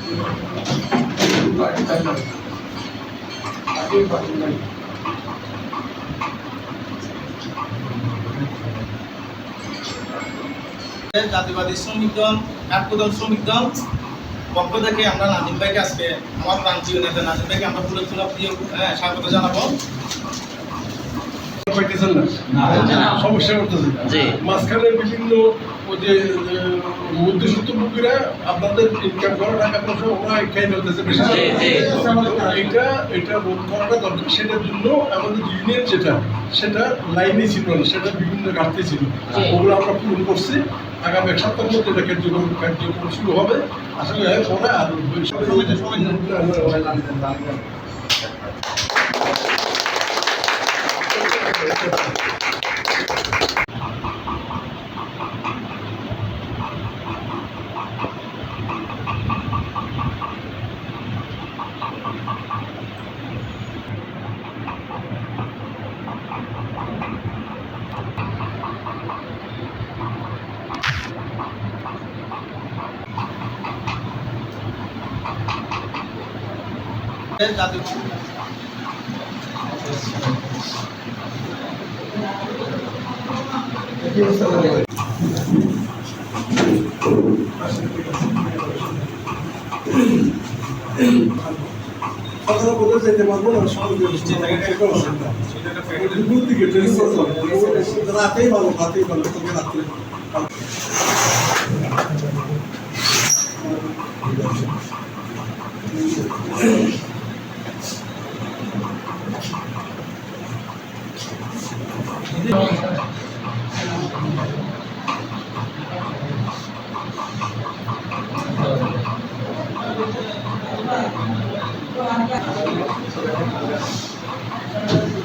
জাতীয়বাদী শ্রমিক দল, কাঠপ্রধান শ্রমিক দল পক্ষ থেকে আমরা নাজিম ভাইকে আজকে আমার প্রান্তীয় নেতা নাজিম ভাইকে আমরা পুরো প্রিয় স্বাগত জানাবো। সমস্যা করতেছে মাঝখানে বিভিন্ন মধ্যসত্ত্বভোগীরা আপনাদের ইনকাম করা টাকা পয়সা ওরা খেয়ে ফেলতেছে বেশি। এটা রোধ করাটা দরকার। সেটার জন্য আমাদের ইউনিয়ন সেটা লাইনে ছিল না, সেটা বিভিন্ন ঘাটতি ছিল, ওগুলো আমরা পূরণ করছি। আগামী এক সপ্তাহের মধ্যে এটা কার্যক্রম শুরু হবে। আসলে পরে আর যেতে পারবো না, রাতেই ভালো, রাতেই ভালো, তোকে রাত্রে Thank you.